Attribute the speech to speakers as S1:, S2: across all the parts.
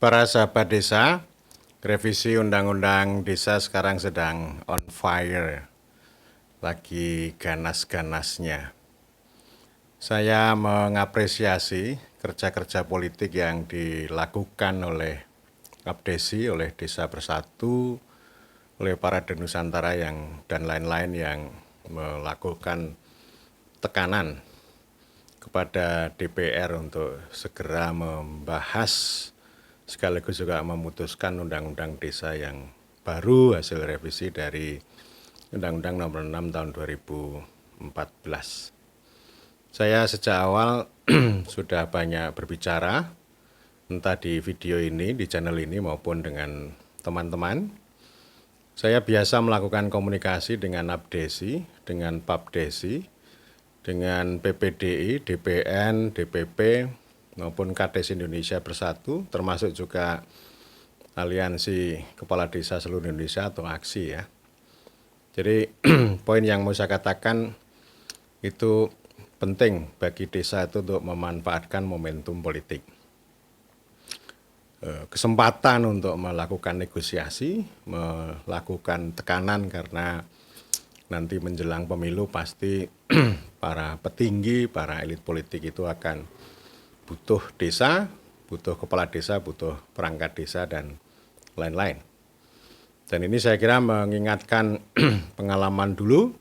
S1: Para sahabat desa, revisi Undang-Undang Desa sekarang sedang on fire, lagi ganas-ganasnya. Saya mengapresiasi kerja-kerja politik yang dilakukan oleh Abdesi, oleh Desa Bersatu, oleh para Denusantara dan lain-lain yang melakukan tekanan kepada DPR untuk segera membahas sekaligus juga memutuskan Undang-Undang Desa yang baru hasil revisi dari Undang-Undang Nomor 6 Tahun 2014. Saya sejak awal sudah banyak berbicara, entah di video ini, di channel ini maupun dengan teman-teman. Saya biasa melakukan komunikasi dengan Abdesi, dengan Papdesi, dengan PPDI, DPN, DPP, maupun KDS Indonesia Bersatu, termasuk juga Aliansi Kepala Desa Seluruh Indonesia atau AKSI ya. Jadi poin yang mau saya katakan itu penting bagi desa itu untuk memanfaatkan momentum politik. Kesempatan untuk melakukan negosiasi, melakukan tekanan karena nanti menjelang pemilu pasti para petinggi, para elit politik itu akan butuh desa, butuh kepala desa, butuh perangkat desa, dan lain-lain. Dan ini saya kira mengingatkan pengalaman dulu,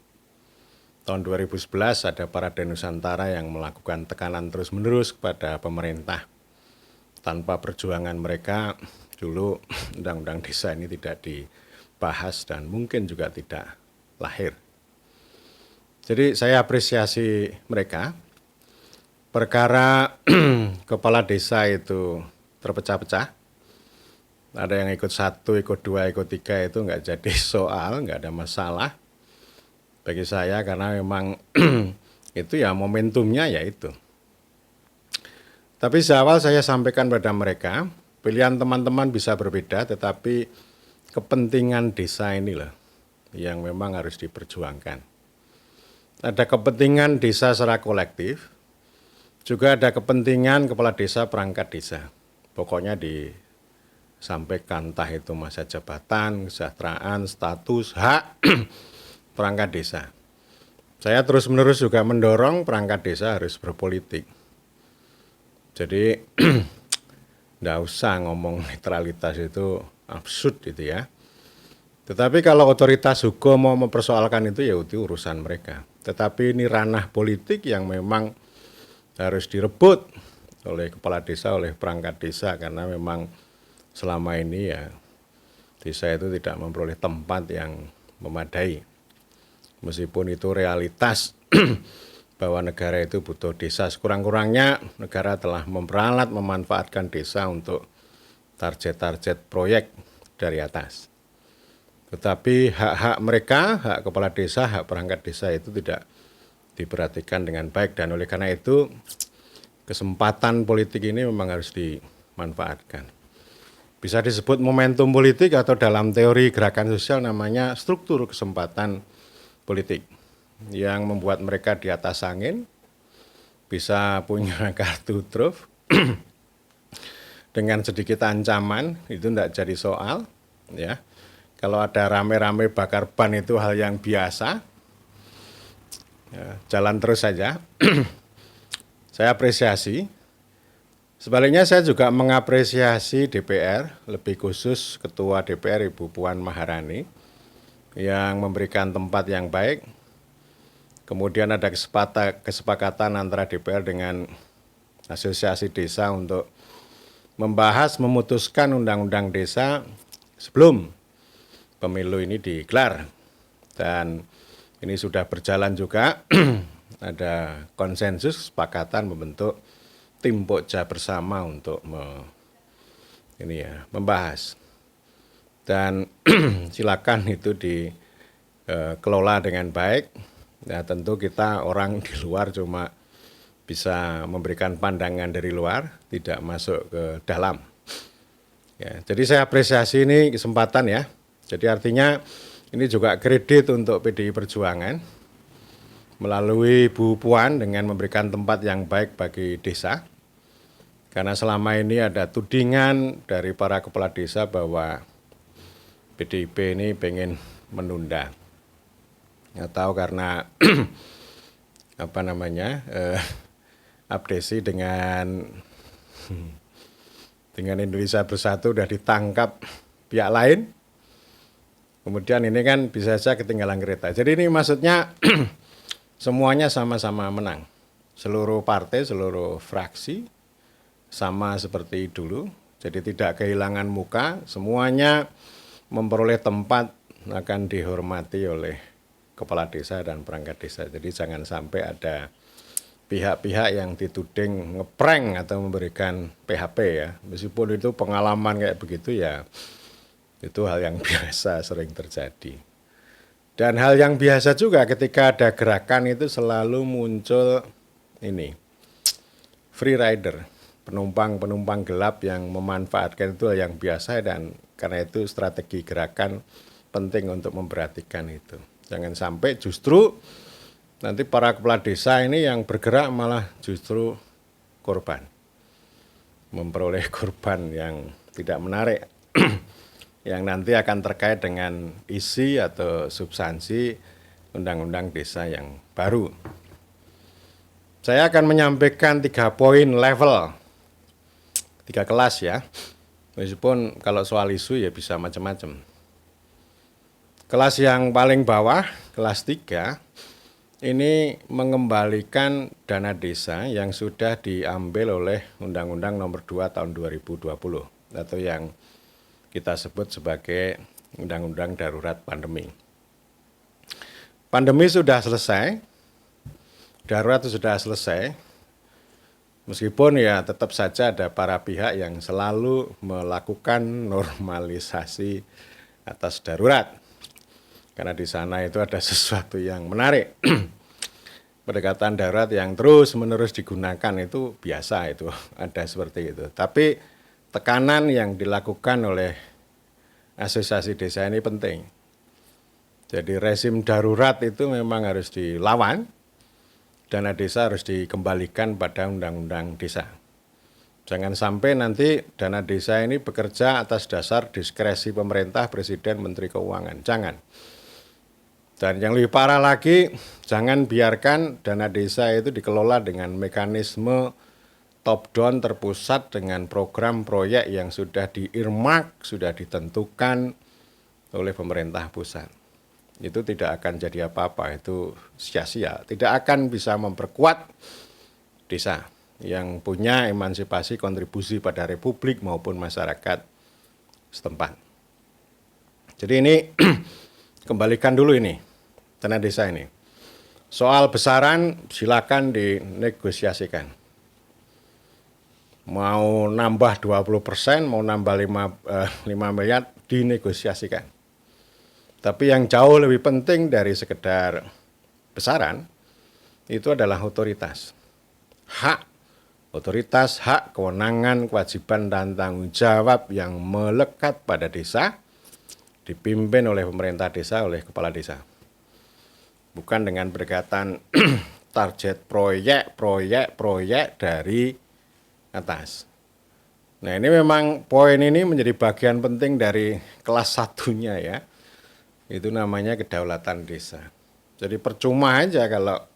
S1: tahun 2011 ada para Denusantara yang melakukan tekanan terus-menerus kepada pemerintah. Tanpa perjuangan mereka, dulu Undang-Undang Desa ini tidak dibahas dan mungkin juga tidak lahir. Jadi saya apresiasi mereka. Perkara kepala desa itu terpecah-pecah, ada yang ikut 1, ikut 2, ikut 3 itu nggak jadi soal, nggak ada masalah bagi saya karena memang itu ya momentumnya ya itu. Tapi seawal saya sampaikan pada mereka, pilihan teman-teman bisa berbeda tetapi kepentingan desa inilah yang memang harus diperjuangkan. Ada kepentingan desa secara kolektif, juga ada kepentingan kepala desa, perangkat desa. Pokoknya disampaikan entah itu masa jabatan, kesejahteraan, status, hak perangkat desa. Saya terus-menerus juga mendorong perangkat desa harus berpolitik. Jadi enggak usah ngomong netralitas itu absurd gitu ya. Tetapi kalau otoritas hukum mau mempersoalkan itu ya itu urusan mereka. Tetapi ini ranah politik yang memang harus direbut oleh kepala desa, oleh perangkat desa karena memang selama ini ya desa itu tidak memperoleh tempat yang memadai. Meskipun itu realitas bahwa negara itu butuh desa, sekurang-kurangnya negara telah memperalat memanfaatkan desa untuk target-target proyek dari atas. Tetapi hak-hak mereka, hak kepala desa, hak perangkat desa itu tidak diperhatikan dengan baik dan oleh karena itu kesempatan politik ini memang harus dimanfaatkan. Bisa disebut momentum politik atau dalam teori gerakan sosial namanya struktur kesempatan politik yang membuat mereka di atas angin, bisa punya kartu truf dengan sedikit ancaman itu tidak jadi soal ya. Kalau ada rame-rame bakar ban itu hal yang biasa. Ya, jalan terus saja. Saya apresiasi. Sebaliknya saya juga mengapresiasi DPR, lebih khusus Ketua DPR Ibu Puan Maharani yang memberikan tempat yang baik. Kemudian ada kesepakatan antara DPR dengan Asosiasi Desa untuk membahas, memutuskan Undang-Undang Desa sebelum pemilu ini digelar. Dan ini sudah berjalan juga, ada konsensus, kesepakatan membentuk tim pokja bersama untuk membahas. Dan silakan itu dikelola dengan baik. Ya, tentu kita orang di luar cuma bisa memberikan pandangan dari luar, tidak masuk ke dalam. Ya, jadi saya apresiasi ini kesempatan ya. Jadi artinya ini juga kredit untuk PDI Perjuangan melalui Bu Puan dengan memberikan tempat yang baik bagi desa. Karena selama ini ada tudingan dari para kepala desa bahwa PDIP ini pengen menunda. Nggak tahu karena apa namanya abdesi dengan Indonesia Bersatu udah ditangkap pihak lain. Kemudian ini kan bisa saja ketinggalan kereta. Jadi ini maksudnya semuanya sama-sama menang. Seluruh partai, seluruh fraksi sama seperti dulu. Jadi tidak kehilangan muka, semuanya memperoleh tempat akan dihormati oleh kepala desa dan perangkat desa. Jadi jangan sampai ada pihak-pihak yang dituding ngeprank atau memberikan PHP ya. Meskipun itu pengalaman kayak begitu ya, itu hal yang biasa sering terjadi. Dan hal yang biasa juga ketika ada gerakan itu selalu muncul ini, free rider, penumpang gelap yang memanfaatkan itu yang biasa, dan karena itu strategi gerakan penting untuk memperhatikan itu. Jangan sampai justru nanti para kepala desa ini yang bergerak malah justru korban. Memperoleh korban yang tidak menarik. Yang nanti akan terkait dengan isi atau substansi undang-undang desa yang baru. Saya akan menyampaikan 3 poin level, 3 kelas ya. Meskipun kalau soal isu ya bisa macam-macam. Kelas yang paling bawah, kelas 3, ini mengembalikan dana desa yang sudah diambil oleh Undang-Undang Nomor 2 Tahun 2020 atau yang kita sebut sebagai Undang-Undang Darurat Pandemi. Pandemi sudah selesai, darurat sudah selesai, meskipun ya tetap saja ada para pihak yang selalu melakukan normalisasi atas darurat. Karena di sana itu ada sesuatu yang menarik. Pendekatan darurat yang terus-menerus digunakan itu biasa, itu ada seperti itu. Tapi tekanan yang dilakukan oleh asosiasi desa ini penting. Jadi rezim darurat itu memang harus dilawan, dana desa harus dikembalikan pada undang-undang desa. Jangan sampai nanti dana desa ini bekerja atas dasar diskresi pemerintah, presiden, menteri keuangan. Jangan. Dan yang lebih parah lagi, jangan biarkan dana desa itu dikelola dengan mekanisme top down terpusat dengan program proyek yang sudah di-earmark, sudah ditentukan oleh pemerintah pusat. Itu tidak akan jadi apa-apa, itu sia-sia. Tidak akan bisa memperkuat desa yang punya emansipasi kontribusi pada republik maupun masyarakat setempat. Jadi ini kembalikan dulu ini, dana desa ini. Soal besaran silakan dinegosiasikan. Mau nambah 20%, mau nambah 5 miliar, dinegosiasikan. Tapi yang jauh lebih penting dari sekedar besaran, itu adalah otoritas. Hak, otoritas, hak, kewenangan, kewajiban, dan tanggung jawab yang melekat pada desa, dipimpin oleh pemerintah desa, oleh kepala desa. Bukan dengan pendekatan target proyek dari atas. Nah ini memang poin ini menjadi bagian penting dari kelas satunya ya. Itu namanya kedaulatan desa. Jadi percuma aja kalau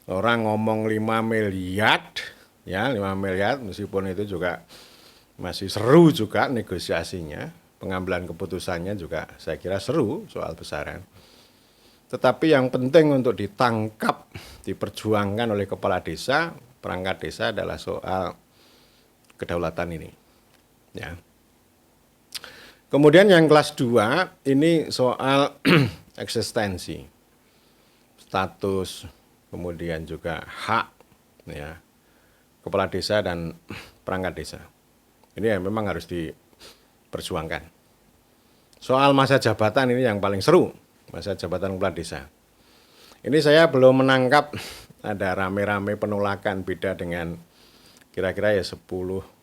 S1: orang ngomong 5 miliar, ya 5 miliar, meskipun itu juga masih seru juga negosiasinya, pengambilan keputusannya juga saya kira seru soal besaran. Tetapi yang penting untuk ditangkap, diperjuangkan oleh kepala desa, perangkat desa adalah soal kedaulatan ini. Ya. Kemudian yang kelas 2 ini soal eksistensi, status, kemudian juga hak ya, kepala desa dan perangkat desa. Ini yang memang harus diperjuangkan. Soal masa jabatan ini yang paling seru, masa jabatan kepala desa. Ini saya belum menangkap ada rame-rame penolakan, beda dengan kira-kira ya 10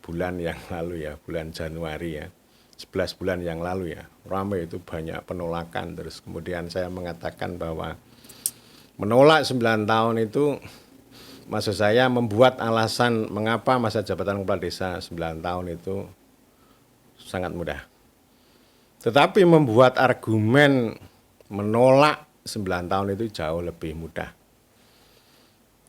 S1: bulan yang lalu ya, bulan Januari ya. 11 bulan yang lalu ya, ramai itu banyak penolakan. Terus kemudian saya mengatakan bahwa menolak 9 tahun itu maksud saya membuat alasan mengapa masa jabatan kepala desa 9 tahun itu sangat mudah. Tetapi membuat argumen menolak 9 tahun itu jauh lebih mudah.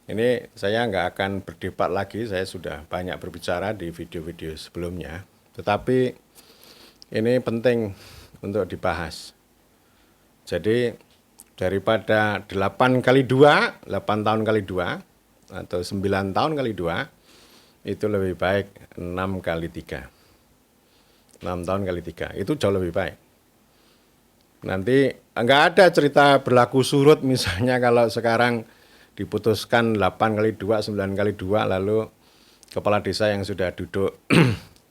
S1: Ini saya nggak akan berdebat lagi, saya sudah banyak berbicara di video-video sebelumnya. Tetapi ini penting untuk dibahas. Jadi daripada 8 kali 2, 8 tahun kali 2, atau 9 tahun kali 2, itu lebih baik 6 kali 3. 6 tahun kali 3, itu jauh lebih baik. Nanti nggak ada cerita berlaku surut misalnya kalau sekarang diputuskan 8 kali 2, 9 kali 2, lalu kepala desa yang sudah duduk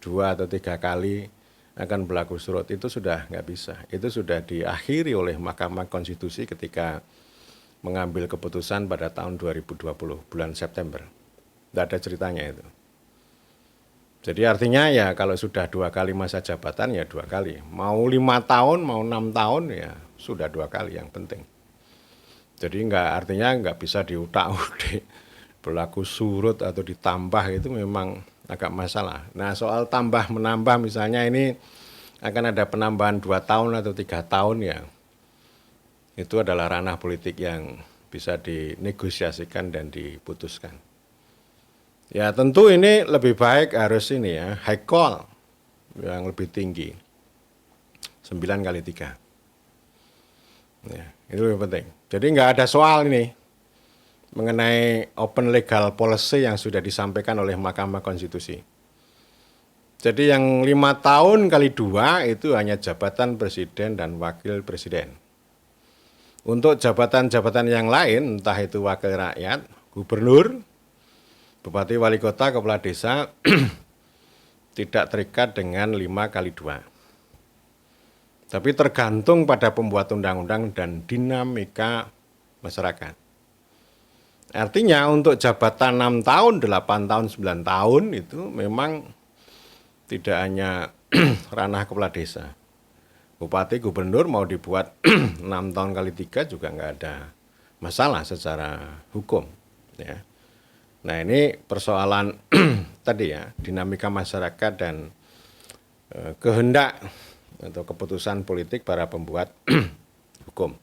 S1: 2 atau 3 kali akan berlaku surut. Itu sudah nggak bisa. Itu sudah diakhiri oleh Mahkamah Konstitusi ketika mengambil keputusan pada tahun 2020, bulan September. Tidak ada ceritanya itu. Jadi artinya ya kalau sudah 2 kali masa jabatan ya 2 kali. Mau 5 tahun, mau 6 tahun ya sudah 2 kali yang penting. Jadi artinya nggak bisa diutak-utik berlaku surut atau ditambah, itu memang agak masalah. Nah soal tambah menambah misalnya ini akan ada penambahan 2 tahun atau 3 tahun ya, itu adalah ranah politik yang bisa dinegosiasikan dan diputuskan. Ya tentu ini lebih baik harus ini ya, high call yang lebih tinggi, 9 kali 3. Ya, itu lebih penting. Jadi nggak ada soal ini mengenai open legal policy yang sudah disampaikan oleh Mahkamah Konstitusi. Jadi yang 5 tahun kali 2 itu hanya jabatan presiden dan wakil presiden. Untuk jabatan-jabatan yang lain, entah itu wakil rakyat, gubernur, bupati, wali kota, kepala desa, tidak terikat dengan 5 kali 2. Tapi tergantung pada pembuat undang-undang dan dinamika masyarakat. Artinya untuk jabatan 6 tahun, 8 tahun, 9 tahun itu memang tidak hanya ranah kepala desa. Bupati, gubernur mau dibuat 6 tahun kali 3 juga nggak ada masalah secara hukum. Ya. Nah ini persoalan tadi ya, dinamika masyarakat dan kehendak atau keputusan politik para pembuat hukum.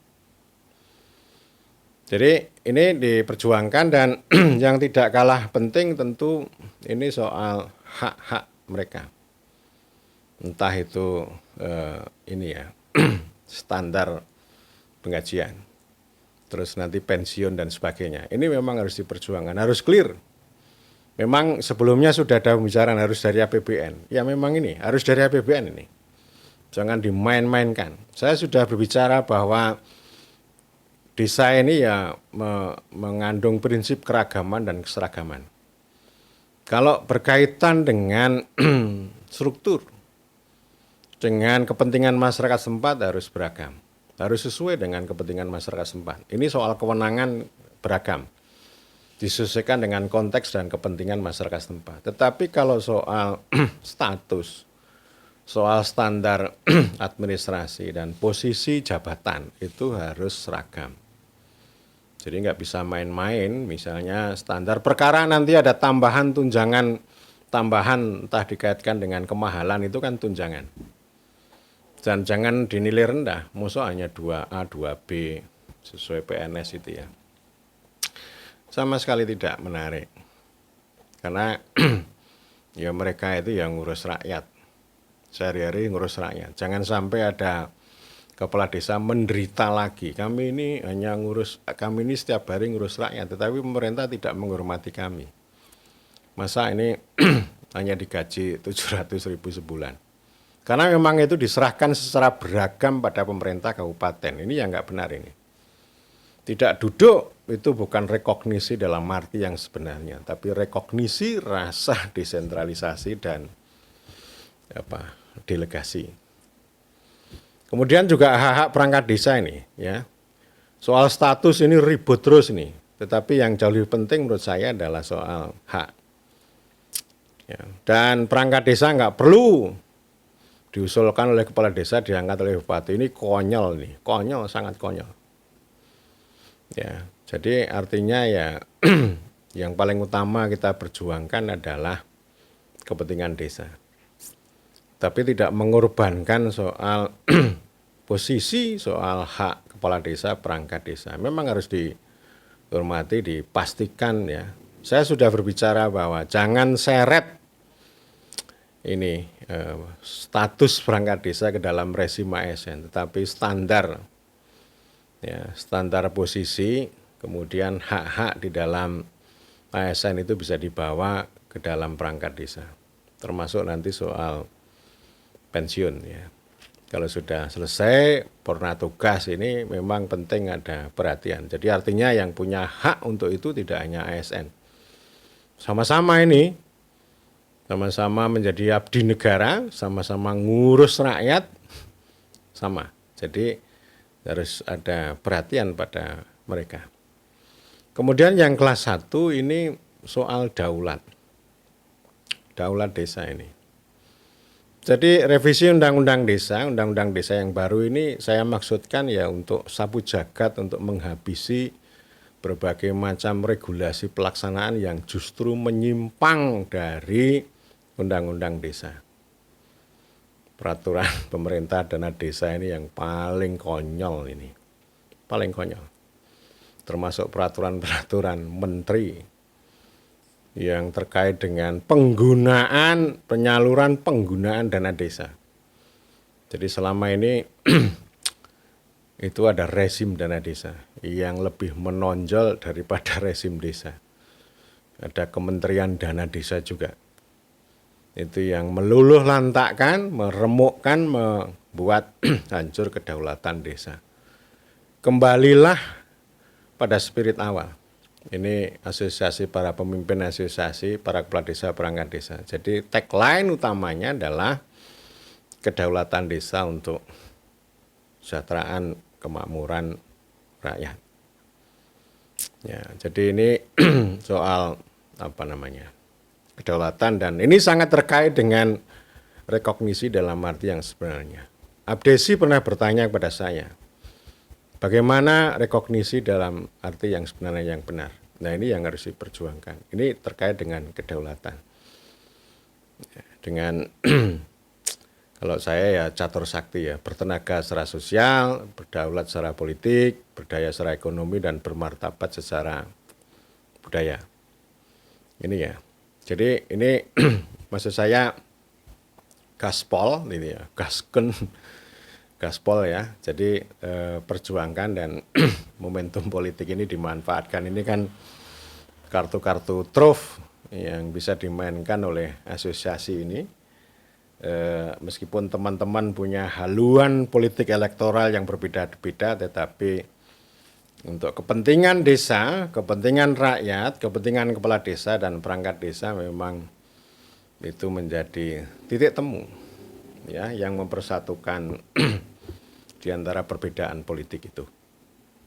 S1: Jadi ini diperjuangkan dan yang tidak kalah penting tentu ini soal hak-hak mereka. Entah itu ini ya standar penggajian, terus nanti pensiun dan sebagainya. Ini memang harus diperjuangkan, harus clear. Memang sebelumnya sudah ada pembicaraan harus dari APBN. Ya memang ini harus dari APBN ini. Jangan dimain-mainkan. Saya sudah berbicara bahwa desa ini ya mengandung prinsip keragaman dan keseragaman. Kalau berkaitan dengan struktur, dengan kepentingan masyarakat setempat harus beragam. Harus sesuai dengan kepentingan masyarakat setempat. Ini soal kewenangan beragam. Disesuaikan dengan konteks dan kepentingan masyarakat setempat. Tetapi kalau soal status, soal standar administrasi dan posisi jabatan itu harus seragam. Jadi nggak bisa main-main, misalnya standar perkara nanti ada tambahan tunjangan, tambahan entah dikaitkan dengan kemahalan itu kan tunjangan. Dan jangan dinilai rendah, musuh hanya 2A, 2B sesuai PNS itu ya. Sama sekali tidak menarik. Karena ya mereka itu yang ngurus rakyat. Sehari-hari ngurus rakyat. Jangan sampai ada kepala desa menderita lagi. Kami ini setiap hari ngurus rakyat, tetapi pemerintah tidak menghormati kami. Masa ini hanya digaji 700.000 sebulan. Karena memang itu diserahkan secara beragam pada pemerintah kabupaten. Ini yang nggak benar ini. Tidak duduk itu bukan rekognisi dalam arti yang sebenarnya, tapi rekognisi rasa desentralisasi dan delegasi. Kemudian juga hak-hak perangkat desa ini ya. Soal status ini ribut terus nih. Tetapi yang jauh lebih penting menurut saya adalah soal hak. Ya. Dan perangkat desa nggak perlu diusulkan oleh kepala desa diangkat oleh bupati. Ini konyol nih, konyol, sangat konyol. Ya, jadi artinya ya Yang paling utama kita perjuangkan adalah kepentingan desa. Tapi tidak mengorbankan soal posisi, soal hak kepala desa, perangkat desa. Memang harus dihormati, dipastikan ya. Saya sudah berbicara bahwa jangan seret ini status perangkat desa ke dalam rezim ASN, tetapi standar ya, standar posisi, kemudian hak-hak di dalam ASN itu bisa dibawa ke dalam perangkat desa, termasuk nanti soal pensiun ya. Kalau sudah selesai purna tugas ini memang penting ada perhatian. Jadi artinya yang punya hak untuk itu tidak hanya ASN. Sama-sama ini, sama-sama menjadi abdi negara, sama-sama ngurus rakyat, sama. Jadi harus ada perhatian pada mereka. Kemudian yang kelas 1 ini soal daulat desa ini. Jadi revisi Undang-Undang Desa yang baru ini saya maksudkan ya untuk sapu jagat, untuk menghabisi berbagai macam regulasi pelaksanaan yang justru menyimpang dari Undang-Undang Desa. Peraturan pemerintah dana desa ini yang paling konyol ini, paling konyol. Termasuk peraturan-peraturan menteri yang terkait dengan penyaluran penggunaan dana desa. Jadi selama ini itu ada rezim dana desa yang lebih menonjol daripada rezim desa. Ada Kementerian Dana Desa juga. Itu yang meluluh lantakkan, meremukkan, membuat hancur kedaulatan desa. Kembalilah pada spirit awal. Ini asosiasi para pemimpin asosiasi, para kepala desa, perangkat desa. Jadi tagline utamanya adalah kedaulatan desa untuk kesejahteraan, kemakmuran rakyat. Ya, jadi ini soal kedaulatan, dan ini sangat terkait dengan rekognisi dalam arti yang sebenarnya. Abdesi pernah bertanya kepada saya, bagaimana rekognisi dalam arti yang sebenarnya yang benar? Nah, ini yang harus diperjuangkan. Ini terkait dengan kedaulatan. Dengan kalau saya ya catur sakti ya, bertenaga secara sosial, berdaulat secara politik, berdaya secara ekonomi, dan bermartabat secara budaya. Ini ya. Jadi ini maksud saya gaspol ini ya, gaspol ya. Jadi perjuangkan dan momentum politik ini dimanfaatkan. Ini kan kartu-kartu truf yang bisa dimainkan oleh asosiasi ini. Meskipun teman-teman punya haluan politik elektoral yang berbeda-beda, tetapi untuk kepentingan desa, kepentingan rakyat, kepentingan kepala desa dan perangkat desa memang itu menjadi titik temu ya yang mempersatukan di antara perbedaan politik itu.